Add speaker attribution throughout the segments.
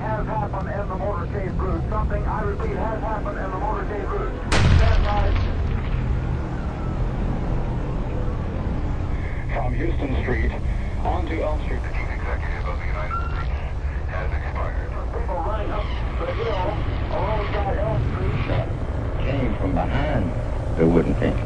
Speaker 1: has happened in the motorcade route. Something, I repeat, has happened in the motorcade route. Stand by. From Houston Street onto Elm Street, the chief executive of the United States has expired. People running up the hill alongside Elm Street. That came from behind the wooden fence.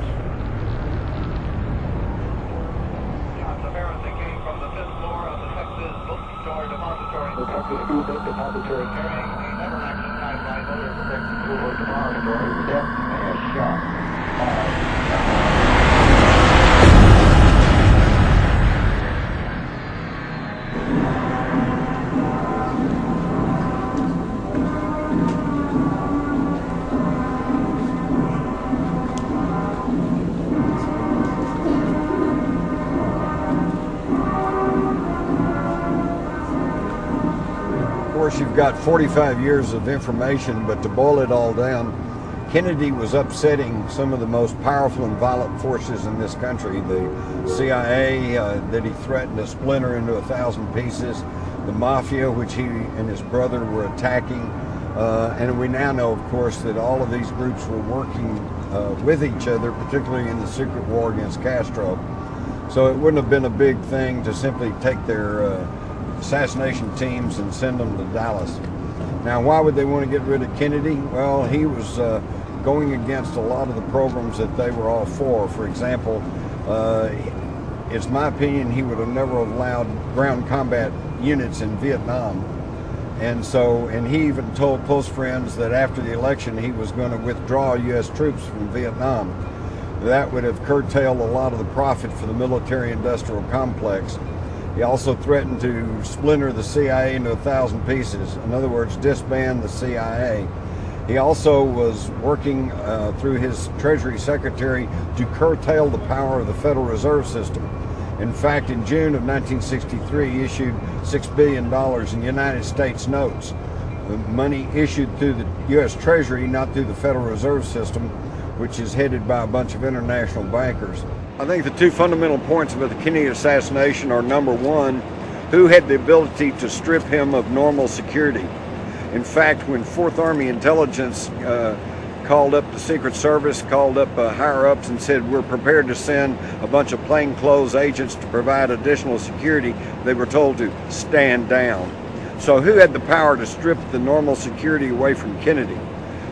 Speaker 1: The Texas School Book Depository carrying a never action type by motor of the Texas School Book Depository. Death and shot.
Speaker 2: Of course, you've got 45 years of information, but to boil it all down, Kennedy was upsetting some of the most powerful and violent forces in this country. The CIA that he threatened to splinter into 1,000 pieces, the Mafia, which he and his brother were attacking, and we now know, of course, that all of these groups were working with each other, particularly in the secret war against Castro. So it wouldn't have been a big thing to simply take their assassination teams and send them to Dallas. Now, why would they want to get rid of Kennedy? Well, he was going against a lot of the programs that they were all for. For example, it's my opinion he would have never allowed ground combat units in Vietnam. And he even told close friends that after the election he was going to withdraw U.S. troops from Vietnam. That would have curtailed a lot of the profit for the military-industrial complex. He also threatened to splinter the CIA into 1,000 pieces. In other words, disband the CIA. He also was working through his Treasury Secretary to curtail the power of the Federal Reserve System. In fact, in June of 1963, he issued $6 billion in United States notes. The money issued through the U.S. Treasury, not through the Federal Reserve System, which is headed by a bunch of international bankers. I think the two fundamental points about the Kennedy assassination are, number one, who had the ability to strip him of normal security. In fact, when Fourth Army Intelligence called up the Secret Service, called up higher-ups and said, we're prepared to send a bunch of plainclothes agents to provide additional security, they were told to stand down. So who had the power to strip the normal security away from Kennedy?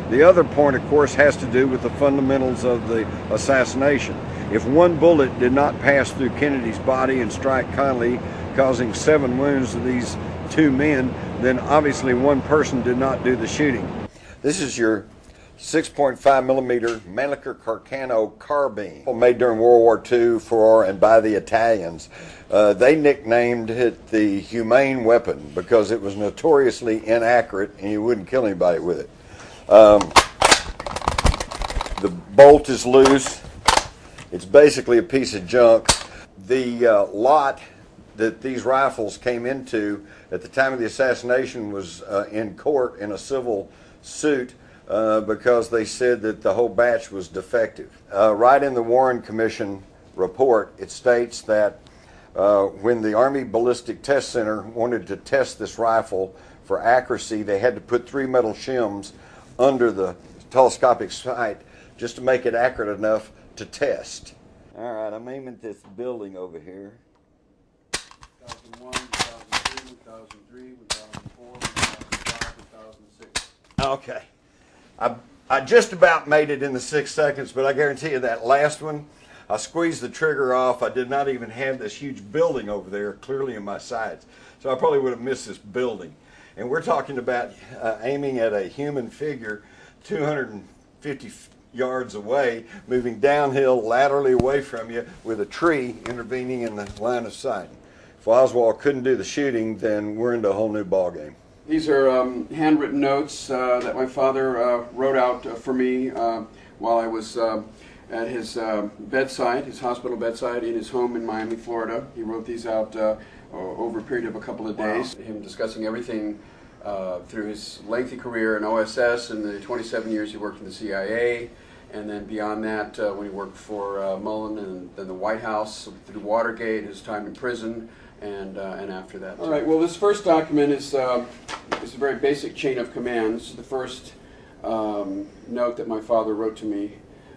Speaker 2: The other point, of course, has to do with the fundamentals of the assassination. If one bullet did not pass through Kennedy's body and strike Connally, causing 7 wounds to these 2 men, then obviously one person did not do the shooting. This is your 6.5 millimeter Mannlicher Carcano carbine, made during World War II for and by the Italians. They nicknamed it the humane weapon because it was notoriously inaccurate and you wouldn't kill anybody with it. The bolt is loose. It's basically a piece of junk. The lot that these rifles came into at the time of the assassination was in court in a civil suit because they said that the whole batch was defective. Right in the Warren Commission report, it states that when the Army Ballistic Test Center wanted to test this rifle for accuracy, they had to put 3 metal shims under the telescopic sight just to make it accurate enough to test. All right, I'm aiming at this building over here.
Speaker 3: 2001, 2002, 2003, 2004, 2005, 2006.
Speaker 2: Okay. I just about made it in the 6 seconds, but I guarantee you that last one, I squeezed the trigger off. I did not even have this huge building over there clearly in my sights. So I probably would have missed this building. And we're talking about aiming at a human figure 250 yards away, moving downhill laterally away from you with a tree intervening in the line of sight. If Oswald couldn't do the shooting, then we're into a whole new ballgame.
Speaker 3: These are handwritten notes that my father wrote out for me while I was at his bedside, his hospital bedside in his home in Miami, Florida. He wrote these out over a period of a couple of days. Wow. Him discussing everything through his lengthy career in OSS and the 27 years he worked in the CIA, and then beyond that when he worked for Mullen and then the White House, through Watergate, his time in prison, and after that. All right, well, this first document is it's a very basic chain of commands. The first note that my father wrote to me,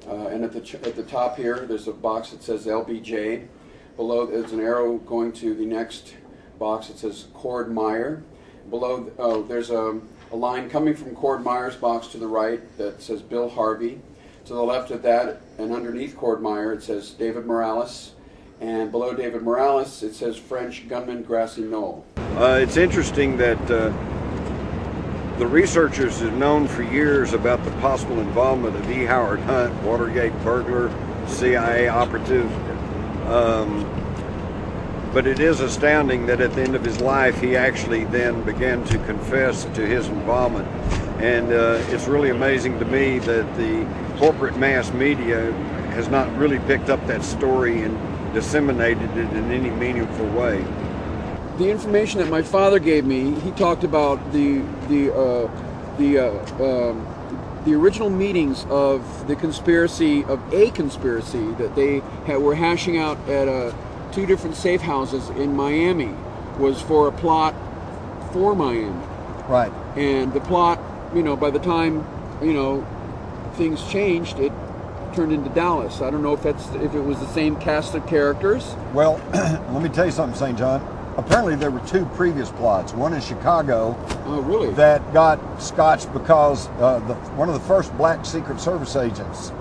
Speaker 3: and at the top here, there's a box that says LBJ. Below, there's an arrow going to the next box that says Cord Meyer. Below, there's a line coming from Cord Meyer's box to the right that says Bill Harvey. To the left of that, and underneath Cord Meyer, it says David Morales. And below David Morales, it says French gunman Grassy Knoll.
Speaker 2: It's interesting that the researchers have known for years about the possible involvement of E. Howard Hunt, Watergate burglar, CIA operative. But it is astounding that at the end of his life, he actually then began to confess to his involvement. And it's really amazing to me that the corporate mass media has not really picked up that story and disseminated it in any meaningful way.
Speaker 3: The information that my father gave me, he talked about the original meetings of the conspiracy, that they were hashing out at 2 different safe houses in Miami, was for a plot for Miami.
Speaker 2: Right.
Speaker 3: And the plot, by the time, things changed, it turned into Dallas. I don't know if it was the same cast of characters.
Speaker 2: Well, let me tell you something, St. John. Apparently there were 2 previous plots. One in Chicago.
Speaker 3: Oh, really?
Speaker 2: That got scotched because one of the first black Secret Service agents,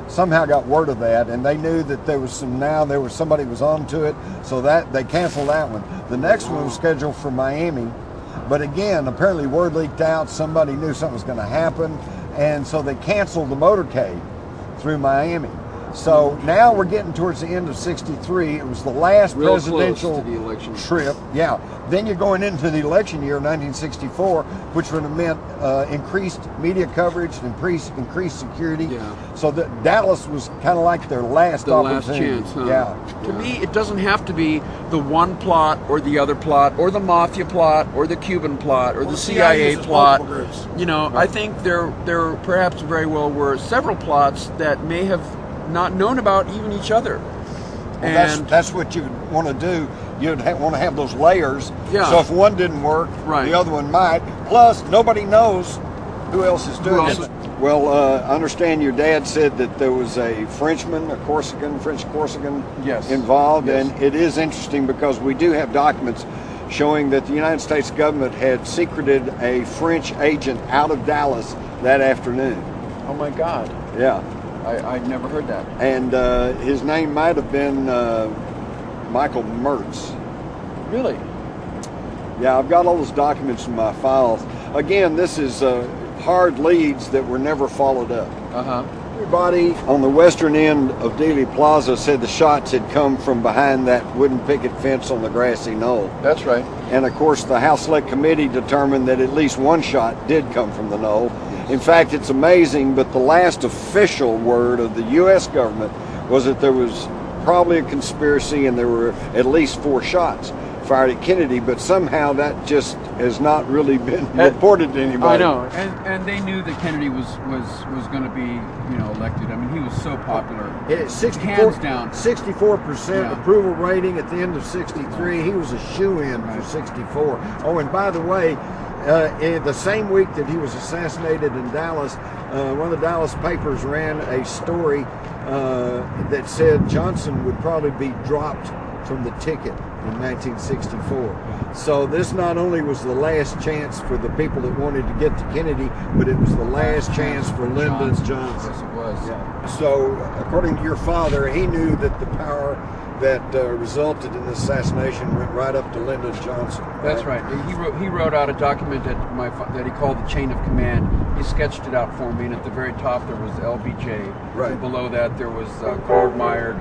Speaker 2: somehow got word of that, and they knew that somebody was onto it, so that they canceled that one. The next one was scheduled for Miami, but again, apparently word leaked out, somebody knew something was going to happen, and so they canceled the motorcade through Miami. So now we're getting towards the end of '63. It was the last
Speaker 3: real
Speaker 2: presidential
Speaker 3: close to the election
Speaker 2: trip. Yeah. Then you're going into the election year of 1964, which would have meant increased media coverage, increased security.
Speaker 3: Yeah.
Speaker 2: So that Dallas was kind of like their last opportunity.
Speaker 3: Last chance. Huh?
Speaker 2: Yeah.
Speaker 3: To me, it doesn't have to be the one plot or the other plot or the mafia plot or the Cuban plot or the CIA plot. I think there perhaps very well were several plots that may have not known about even each other.
Speaker 2: Well, that's what you want to do. You'd want to have those layers.
Speaker 3: Yeah.
Speaker 2: So if one didn't work, the other one might. Plus, nobody knows who else is doing it. Well, I understand your dad said that there was a Frenchman, French Corsican involved.
Speaker 3: Yes.
Speaker 2: And it is interesting because we do have documents showing that the United States government had secreted a French agent out of Dallas that afternoon.
Speaker 3: Oh my God.
Speaker 2: Yeah.
Speaker 3: I'd never heard that.
Speaker 2: And his name might have been Michael Mertz.
Speaker 3: Really?
Speaker 2: Yeah, I've got all those documents in my files. Again, this is hard leads that were never followed up. Everybody on the western end of Dealey Plaza said the shots had come from behind that wooden picket fence on the grassy knoll.
Speaker 3: That's right.
Speaker 2: And of course, the House Select Committee determined that at least one shot did come from the knoll. In fact, it's amazing, but the last official word of the U.S. government was that there was probably a conspiracy and there were at least 4 shots fired at Kennedy, but somehow that just has not really been reported to anybody.
Speaker 3: I know, and they knew that Kennedy was going to be, elected. I mean, he was so popular.
Speaker 2: Hands down. 64% approval rating at the end of '63. He was a shoo-in for '64. Oh, and by the way, in the same week that he was assassinated in Dallas, one of the Dallas papers ran a story that said Johnson would probably be dropped from the ticket in 1964. So this not only was the last chance for the people that wanted to get to Kennedy, but it was the last chance for Lyndon Johnson.
Speaker 3: Yes, it was.
Speaker 2: Yeah. So according to your father, he knew that the power that resulted in the assassination went right up to Lyndon Johnson. Right?
Speaker 3: That's right. He wrote out a document that he called the chain of command. He sketched it out for me, and at the very top there was LBJ.
Speaker 2: Right.
Speaker 3: And below that there was Cord Meyer,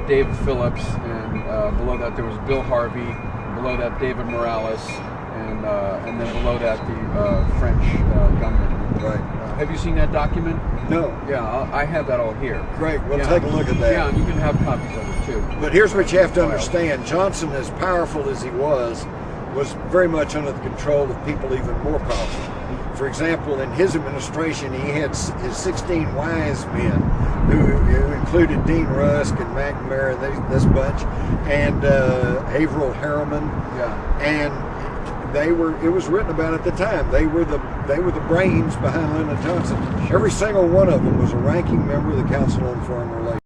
Speaker 3: David Phillips, and below that there was Bill Harvey. Below that David Morales, and then below that the French gunman.
Speaker 2: Right.
Speaker 3: Have you seen that document?
Speaker 2: No.
Speaker 3: Yeah, I have that all here.
Speaker 2: Great. We'll take a look at that.
Speaker 3: Yeah, and you can have copies of it too.
Speaker 2: But here's what you have to understand. Johnson, as powerful as he was very much under the control of people even more powerful. For example, in his administration, he had his 16 wise men, who included Dean Rusk and McNamara, this bunch, and Averill Harriman.
Speaker 3: Yeah.
Speaker 2: And they were. It was written about at the time. They were the brains behind Lyndon Johnson. Every single one of them was a ranking member of the Council on Foreign Relations.